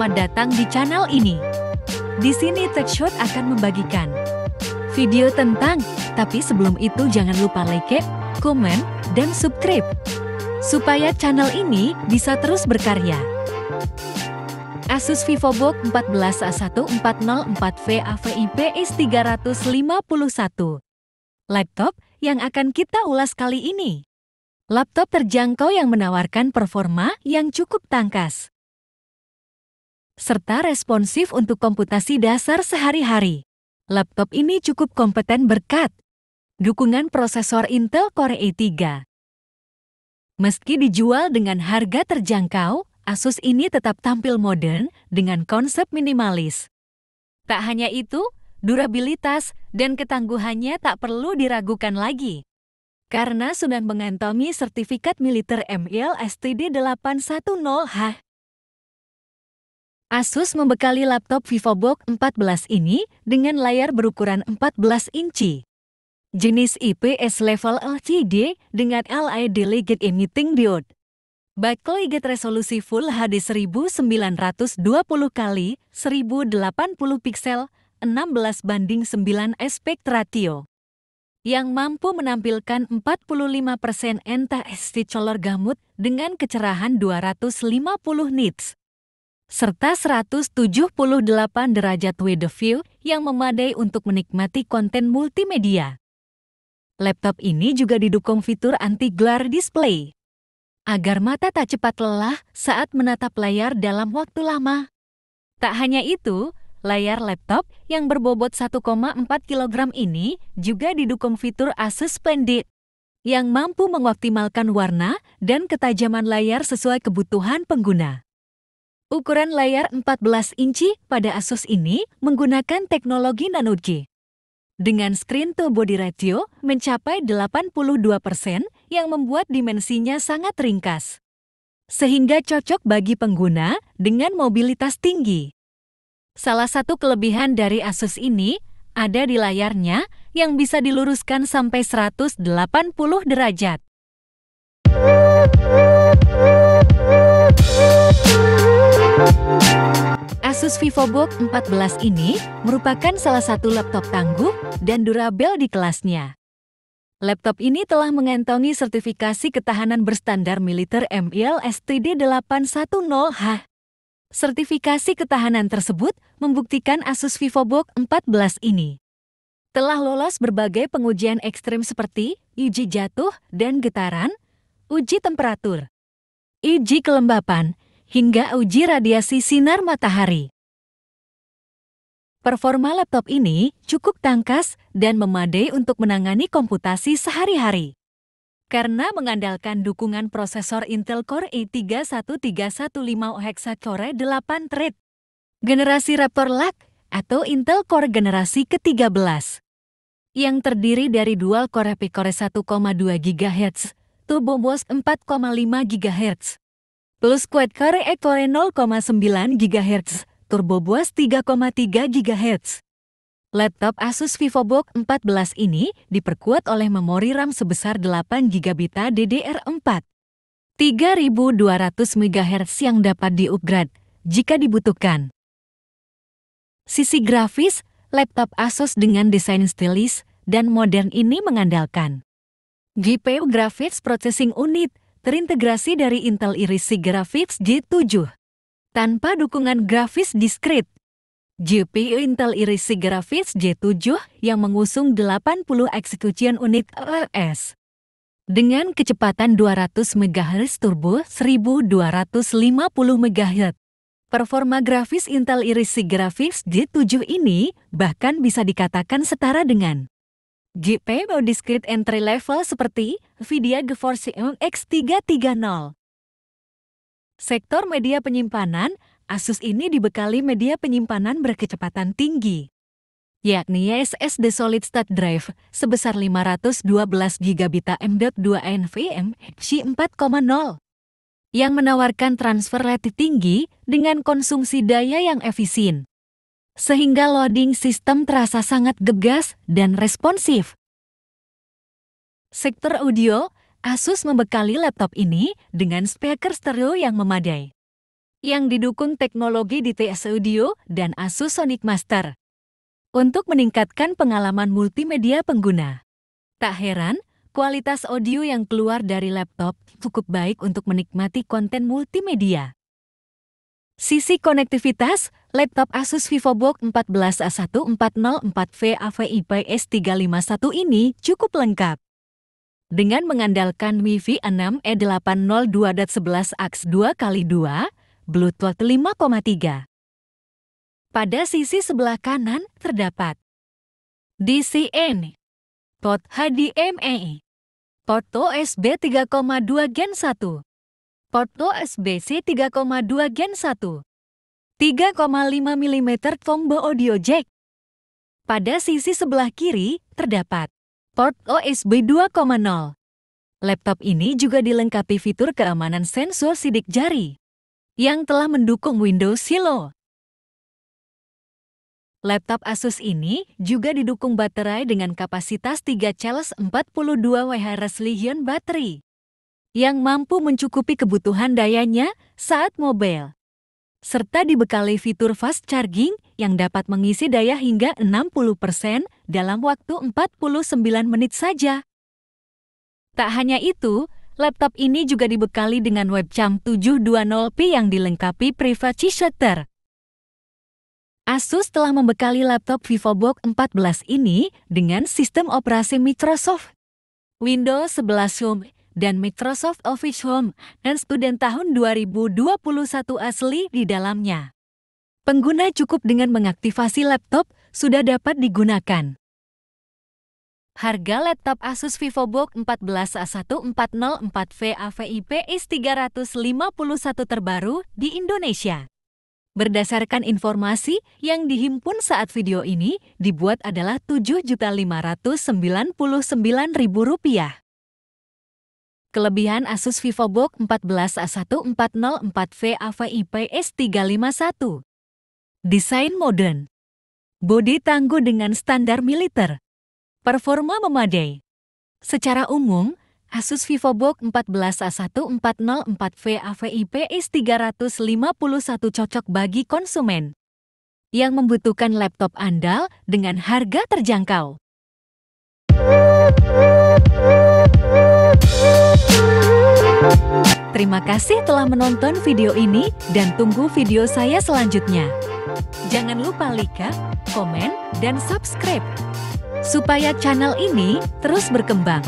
selamat datang di channel ini. Di sini TechShot akan membagikan video tentang, tapi sebelum itu jangan lupa like, komen, dan subscribe, supaya channel ini bisa terus berkarya. Asus VivoBook 14A1404V AVIPS 351 laptop yang akan kita ulas kali ini. Laptop terjangkau yang menawarkan performa yang cukup tangkas, serta responsif untuk komputasi dasar sehari-hari. Laptop ini cukup kompeten berkat dukungan prosesor Intel Core i3. Meski dijual dengan harga terjangkau, Asus ini tetap tampil modern dengan konsep minimalis. Tak hanya itu, durabilitas dan ketangguhannya tak perlu diragukan lagi, karena sudah mengantongi sertifikat militer MIL STD810H. Asus membekali laptop VivoBook 14 ini dengan layar berukuran 14 inci. Jenis IPS level LCD dengan LED Light Emitting Diode. Backlight resolusi Full HD 1920 x 1080 piksel 16:9 aspek ratio, yang mampu menampilkan 45% NTSC color gamut dengan kecerahan 250 nits, serta 178 derajat wide view yang memadai untuk menikmati konten multimedia. Laptop ini juga didukung fitur anti-glare display, agar mata tak cepat lelah saat menatap layar dalam waktu lama. Tak hanya itu, layar laptop yang berbobot 1,4 kg ini juga didukung fitur Asus Splendid, yang mampu mengoptimalkan warna dan ketajaman layar sesuai kebutuhan pengguna. Ukuran layar 14 inci pada Asus ini menggunakan teknologi Nano G, dengan screen to body ratio mencapai 82%, yang membuat dimensinya sangat ringkas, sehingga cocok bagi pengguna dengan mobilitas tinggi. Salah satu kelebihan dari Asus ini ada di layarnya yang bisa diluruskan sampai 180 derajat. Asus VivoBook 14 ini merupakan salah satu laptop tangguh dan durabel di kelasnya. Laptop ini telah mengantongi sertifikasi ketahanan berstandar militer MIL STD810H. Sertifikasi ketahanan tersebut membuktikan Asus VivoBook 14 ini telah lolos berbagai pengujian ekstrim seperti uji jatuh dan getaran, uji temperatur, uji kelembapan, hingga uji radiasi sinar matahari. Performa laptop ini cukup tangkas dan memadai untuk menangani komputasi sehari-hari, karena mengandalkan dukungan prosesor Intel Core i3 1315 Hexa-core 8 thread, generasi Raptor Lake atau Intel Core generasi ke-13, yang terdiri dari dual core P-core 1,2 GHz, Turbo Boost 4,5 GHz, plus Quad Core E-core 0,9 GHz, Turbo Boost 3,3 GHz. Laptop Asus VivoBook 14 ini diperkuat oleh memori RAM sebesar 8 GB DDR4, 3200 MHz yang dapat diupgrade jika dibutuhkan. Sisi grafis, laptop Asus dengan desain stylish dan modern ini mengandalkan GPU Graphics Processing Unit terintegrasi dari Intel Iris Xe Graphics G7, tanpa dukungan grafis diskrit. GPU Intel Iris Xe Graphics G7 yang mengusung 80 execution unit EOS dengan kecepatan 200 MHz turbo 1250 MHz. Performa grafis Intel Iris Xe Graphics G7 ini bahkan bisa dikatakan setara dengan GPU discrete entry level seperti NVIDIA GeForce GTX 330. Sektor media penyimpanan, Asus ini dibekali media penyimpanan berkecepatan tinggi, yakni SSD Solid State Drive sebesar 512 GB M.2 NVMe 4.0, yang menawarkan transfer rate tinggi dengan konsumsi daya yang efisien, sehingga loading sistem terasa sangat gegas dan responsif. Sektor audio, Asus membekali laptop ini dengan speaker stereo yang memadai, yang didukung teknologi DTS Audio dan Asus Sonic Master untuk meningkatkan pengalaman multimedia pengguna. Tak heran, kualitas audio yang keluar dari laptop cukup baik untuk menikmati konten multimedia. Sisi konektivitas, laptop Asus VivoBook 14A1404V AVIPS 351 ini cukup lengkap. Dengan mengandalkan Wi-Fi 6E802.11 2x2, Bluetooth 5,3. Pada sisi sebelah kanan terdapat DCN, port HDMI, port USB 3,2 Gen 1, port USB-C 3,2 Gen 1, 3,5 mm combo audio jack. Pada sisi sebelah kiri terdapat port USB 2,0. Laptop ini juga dilengkapi fitur keamanan sensor sidik jari yang telah mendukung Windows Hello. Laptop Asus ini juga didukung baterai dengan kapasitas 342 Wh lithium battery yang mampu mencukupi kebutuhan dayanya saat mobile, serta dibekali fitur fast charging yang dapat mengisi daya hingga 60% dalam waktu 49 menit saja. Tak hanya itu, laptop ini juga dibekali dengan webcam 720p yang dilengkapi privacy shutter. Asus telah membekali laptop VivoBook 14 ini dengan sistem operasi Microsoft Windows 11 Home dan Microsoft Office Home dan student tahun 2021 asli di dalamnya. Pengguna cukup dengan mengaktifasi laptop sudah dapat digunakan. Harga laptop Asus VivoBook 14A1404V AVIPS 351 terbaru di Indonesia, berdasarkan informasi yang dihimpun saat video ini dibuat adalah Rp7.599.000. Kelebihan Asus VivoBook 14A1404V AVIPS 351. Desain modern. Bodi tangguh dengan standar militer. Performa memadai. Secara umum, Asus VivoBook 14A1404V AVIPS 351 cocok bagi konsumen yang membutuhkan laptop andal dengan harga terjangkau. Terima kasih telah menonton video ini dan tunggu video saya selanjutnya. Jangan lupa like, komen, dan subscribe supaya channel ini terus berkembang.